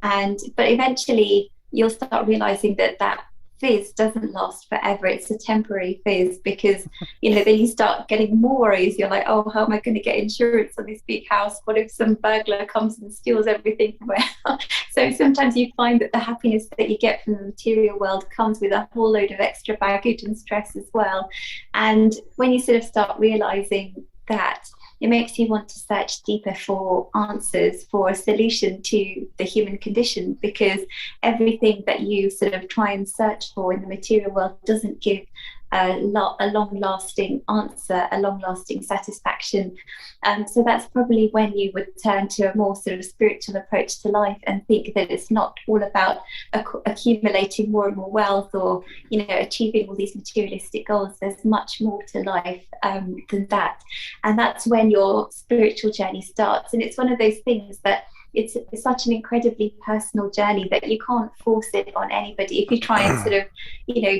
But eventually you'll start realizing that fizz doesn't last forever. It's a temporary fizz, because then you start getting more worries. You're like, oh, how am I going to get insurance on this big house? What if some burglar comes and steals everything from my house? So sometimes you find that the happiness that you get from the material world comes with a whole load of extra baggage and stress as well. And when you sort of start realizing that, it makes you want to search deeper for answers, for a solution to the human condition, because everything that you sort of try and search for in the material world doesn't give a long-lasting answer, a long-lasting satisfaction. So that's probably when you would turn to a more sort of spiritual approach to life and think that it's not all about accumulating more and more wealth or achieving all these materialistic goals. There's much more to life than that, and that's when your spiritual journey starts. And it's one of those things that it's such an incredibly personal journey that you can't force it on anybody. If you try and sort of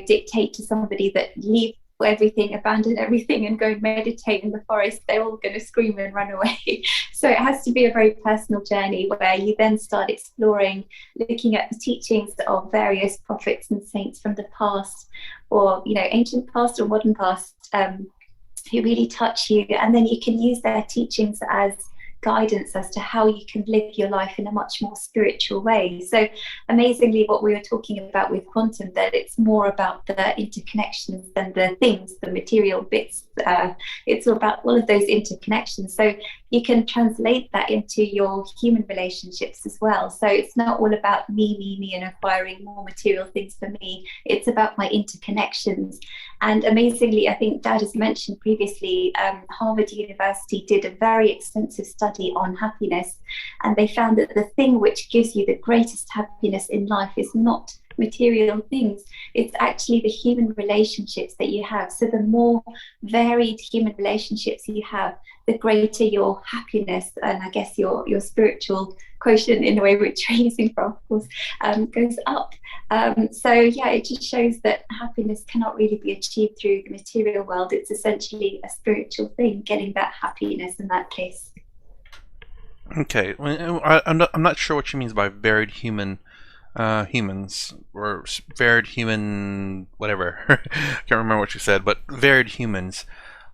dictate to somebody that leave everything, abandon everything and go and meditate in the forest, they're all going to scream and run away. So it has to be a very personal journey where you then start exploring, looking at the teachings of various prophets and saints from the past, or ancient past or modern past, who really touch you, and then you can use their teachings as guidance as to how you can live your life in a much more spiritual way. So amazingly, what we were talking about with quantum, that it's more about the interconnections than the things, the material bits. It's all about all of those interconnections. So you can translate that into your human relationships as well. So it's not all about me and acquiring more material things for me. It's about my interconnections. And amazingly, I think Dad has mentioned previously, Harvard University did a very extensive study on happiness, and they found that the thing which gives you the greatest happiness in life is not material things. It's actually the human relationships that you have. So the more varied human relationships you have, the greater your happiness, and I guess your spiritual quotient, in a way which you're using for, of course, goes up. So yeah, it just shows that happiness cannot really be achieved through the material world. It's essentially a spiritual thing, getting that happiness in that place. Okay, I'm not sure what she means by varied humans or varied human whatever. I can't remember what she said, but varied humans,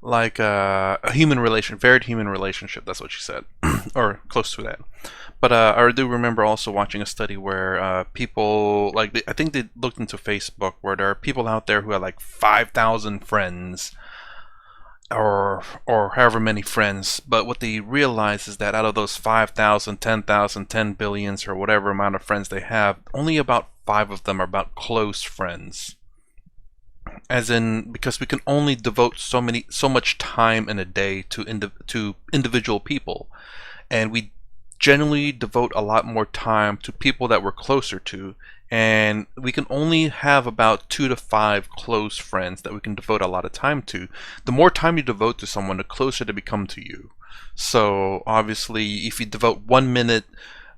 like a varied human relationship. That's what she said, or close to that. But I do remember also watching a study where people, like, I think they looked into Facebook, where there are people out there who have like 5,000 friends, or however many friends. But what they realize is that out of those 5,000, 10,000, 10 billions, or whatever amount of friends they have, only about 5 of them are about close friends. As in, because we can only devote so much time in a day to individual people, and we generally devote a lot more time to people that we're closer to, and we can only have about 2 to 5 close friends that we can devote a lot of time to. The more time you devote to someone, the closer they become to you. So obviously, if you devote 1 minute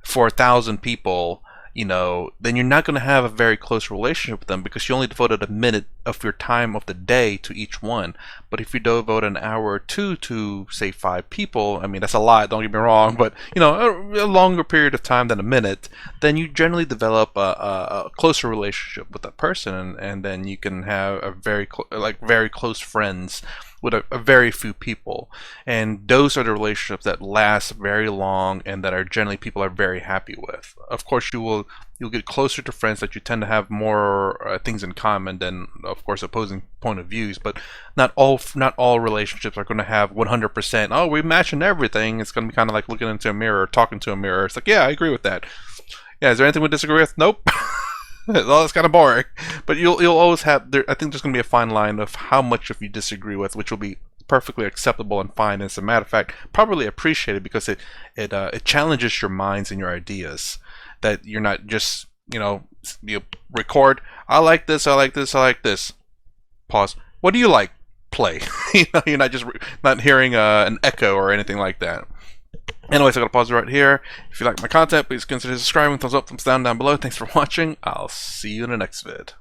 for 1,000 people, then you're not going to have a very close relationship with them, because you only devoted a minute of your time of the day to each one. But if you devote an hour or two to, say, 5 people, I mean, that's a lot, don't get me wrong, but, a longer period of time than a minute, then you generally develop a closer relationship with that person, and then you can have a very close friends with a very few people. And those are the relationships that last very long and that are generally people are very happy with. Of course, you'll get closer to friends that you tend to have more things in common than, of course, opposing point of views. But not all relationships are going to have 100%. Oh, we match in everything. It's going to be kind of like looking into a mirror, talking to a mirror. It's like, yeah, I agree with that. Yeah, is there anything we disagree with? Nope. Well, it's kind of boring, but you'll always have there. I think there's going to be a fine line of how much of you disagree with, which will be perfectly acceptable and fine. As a matter of fact, probably appreciated, because it challenges your minds and your ideas. That you're not just you record. I like this. I like this. I like this. Pause. What do you like? Play. You're not just not hearing an echo or anything like that. Anyways, I'm going to pause right here. If you like my content, please consider subscribing. Thumbs up, thumbs down below. Thanks for watching. I'll see you in the next vid.